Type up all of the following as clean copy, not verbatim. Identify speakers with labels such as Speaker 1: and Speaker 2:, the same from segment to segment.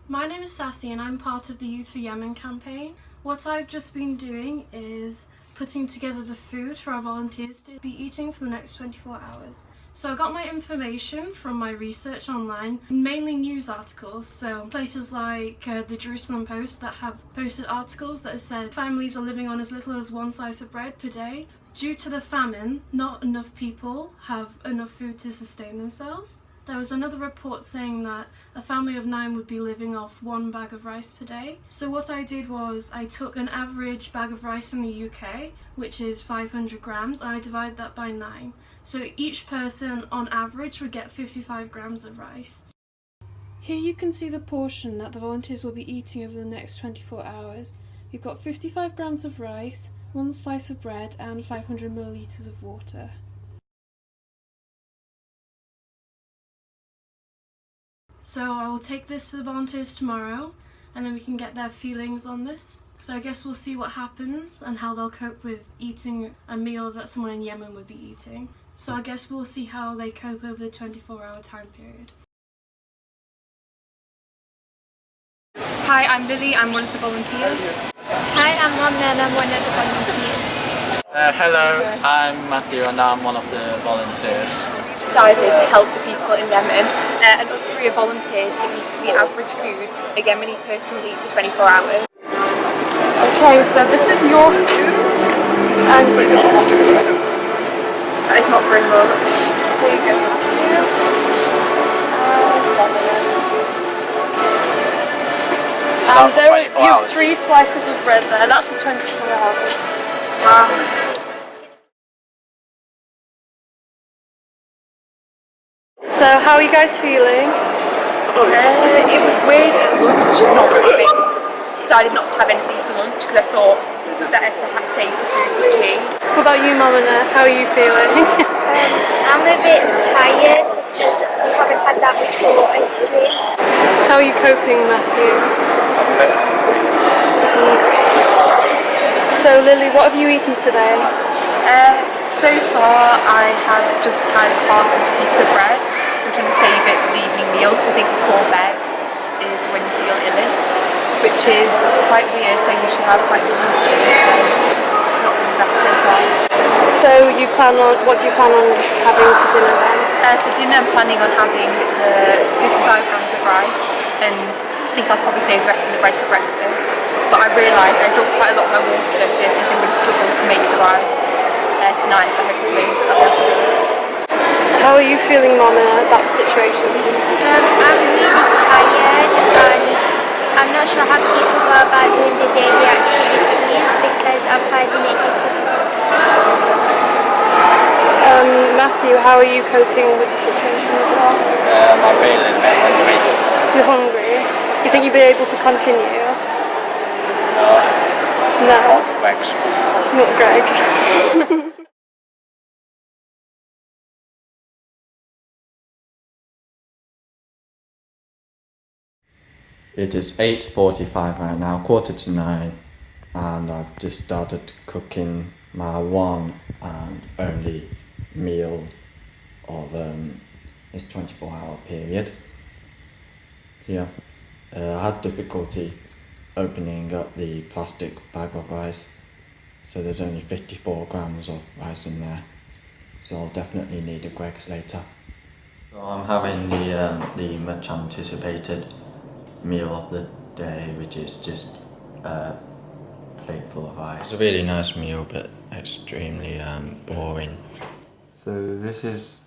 Speaker 1: My name is Sassy and I'm part of the Youth for Yemen campaign. What I've just been doing is putting together the food for our volunteers to be eating for the next 24 hours. So I got my information from my research online, mainly news articles, so places like the Jerusalem Post that have posted articles that have said families are living on as little as one slice of bread per day. Due to the famine, not enough people have enough food to sustain themselves. There was another report saying that a family of 9 would be living off 1 bag of rice per day. So what I did was I took an average bag of rice in the UK, which is 500 grams, and I divided that by 9. So each person on average would get 55 grams of rice. Here you can see the portion that the volunteers will be eating over the next 24 hours. You've got 55 grams of rice, 1 slice of bread and 500 millilitres of water. So I will take this to the volunteers tomorrow and then we can get their feelings on this. So I guess we'll see what happens and how they'll cope with eating a meal that someone in Yemen would be eating. So I guess we'll see how they cope over the 24-hour time period.
Speaker 2: Hi, I'm Lily, I'm one of the volunteers.
Speaker 3: Hi, I'm Mona and I'm one of the volunteers.
Speaker 4: Hello, I'm Matthew and I'm one of the volunteers.
Speaker 2: Decided to help the people in Yemen and us 3 have volunteered to eat the average food a Yemeni person will eat for 24 hours. Okay, so this is your food and it's not very much. There you go. And there you have 3 slices of bread there, that's for 24 hours. Wow. So how are you guys feeling? It was weird at lunch not having. Decided not to have anything for lunch because I thought better to have save the food for tea. What about you, Mona? How are you feeling?
Speaker 3: I'm a bit tired because we haven't had that much water today.
Speaker 2: How are you coping, Matthew? So Lily, what have you eaten today? So far I have just had half a piece of bread. I'm trying to save it for the evening meal. I think before bed is when you feel illest, which is quite weird. I usually have quite good lunches, so not really best so far. So what do you plan on having for dinner then? For dinner I'm planning on having the 55 grams of rice and I think I'll probably save the rest of the bread for breakfast. But I realised I drunk quite a lot of my water, so I think I'm going to struggle to make the rice tonight, but hopefully I'll be able to do it. How are you feeling, Mona, about the situation?
Speaker 3: I'm really tired and I'm not sure how people go about doing the daily activities because I'm finding it difficult.
Speaker 2: Matthew, how are you coping with the situation as well?
Speaker 4: I'm feeling a bit hungry.
Speaker 2: You're hungry? You think you'll be able to continue? No.
Speaker 4: Not Greg's.
Speaker 2: Not Greg's.
Speaker 5: It is 8:45 right now, 8:45, and I've just started cooking my one and only meal of this 24-hour period. Yeah, I had difficulty opening up the plastic bag of rice, so there's only 54 grams of rice in there, so I'll definitely need a Greggs later. So I'm having the much anticipated meal of the day, which is just a plate full of rice. It's a really nice meal, but extremely boring. So this is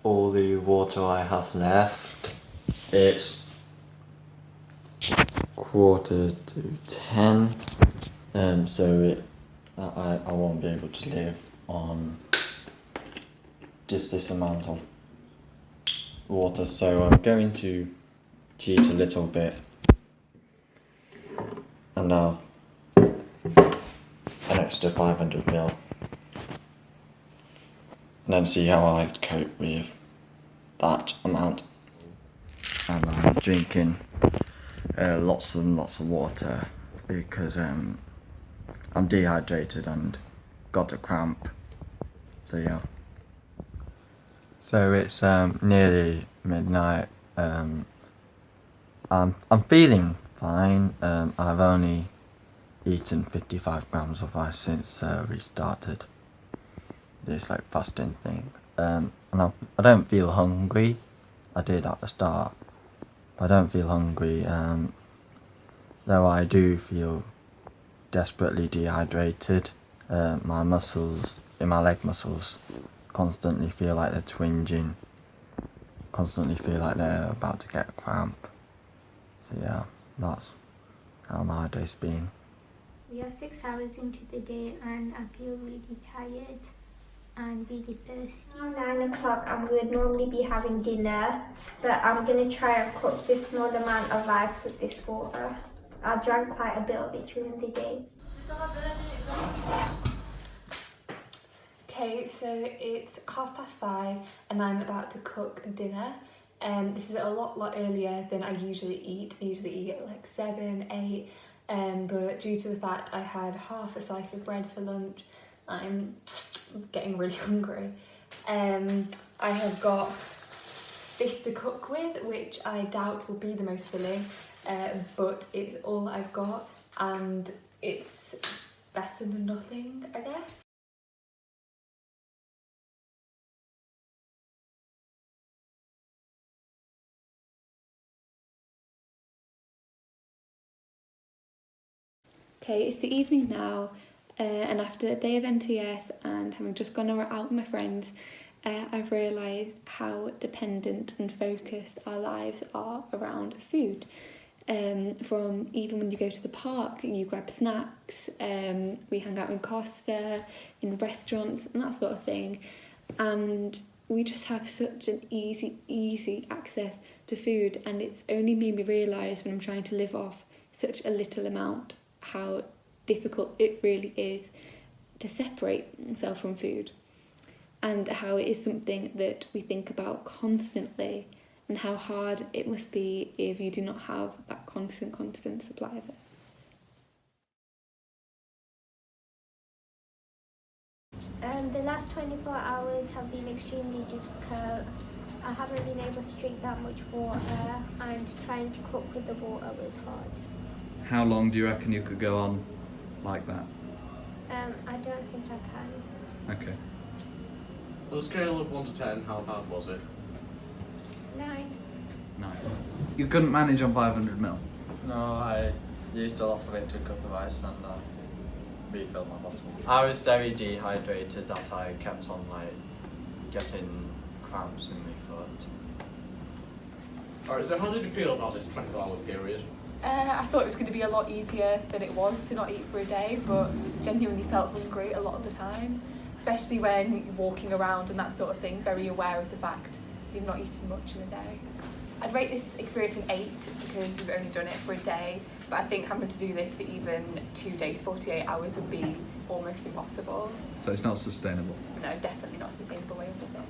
Speaker 5: all the water I have left. It's 9:45, so I won't be able to live on just this amount of water, so I'm going to cheat a little bit and now an extra 500 ml and then see how I cope with that amount. And I'm drinking lots and lots of water because I'm dehydrated and got a cramp, so yeah. So it's nearly midnight. I'm feeling fine. I've only eaten 55 grams of rice since we started this like fasting thing. And I don't feel hungry. I did at the start, but I don't feel hungry. Though I do feel desperately dehydrated. My muscles, in my leg muscles, constantly feel like they're twinging. Constantly feel like they're about to get a cramp. So yeah, that's how my day's been.
Speaker 3: We are 6 hours into the day and I feel really tired and really thirsty. 9 o'clock and we would normally be having dinner, but I'm going to try and cook this small amount of rice with this water. I drank quite a bit of it during the day.
Speaker 2: Okay, so it's 5:30 and I'm about to cook dinner. This is a lot earlier than I usually eat. I usually eat at like 7, 8, but due to the fact I had half a slice of bread for lunch, I'm getting really hungry. I have got this to cook with, which I doubt will be the most filling, but it's all I've got and it's better than nothing, I guess. Okay, it's the evening now, and after a day of NCS and having just gone out with my friends, I've realised how dependent and focused our lives are around food. From even when you go to the park, you grab snacks, we hang out in Costa, in restaurants and that sort of thing, and we just have such an easy access to food, and it's only made me realise when I'm trying to live off such a little amount how difficult it really is to separate yourself from food, and how it is something that we think about constantly, and how hard it must be if you do not have that constant supply of it.
Speaker 3: The last 24 hours have been extremely difficult. I haven't been able to drink that much water and trying to cook with the water was hard.
Speaker 6: How long do you reckon you could go on like that?
Speaker 3: I don't think I can.
Speaker 6: Okay.
Speaker 7: On a scale of 1 to 10, how bad was it?
Speaker 3: 9.
Speaker 6: No. You couldn't manage on 500 ml?
Speaker 5: No, I used a lot of it to cook the rice and refilled my bottle. I was very dehydrated that I kept on like getting cramps in my foot.
Speaker 7: Alright, so how did you feel about this 24-hour period?
Speaker 2: I thought it was going to be a lot easier than it was to not eat for a day, but genuinely felt hungry a lot of the time, especially when you're walking around and that sort of thing, very aware of the fact you've not eaten much in a day. I'd rate this experience an 8 because we've only done it for a day, but I think having to do this for even 2 days, 48 hours would be almost impossible.
Speaker 6: So it's not sustainable?
Speaker 2: No, definitely not a sustainable way of living.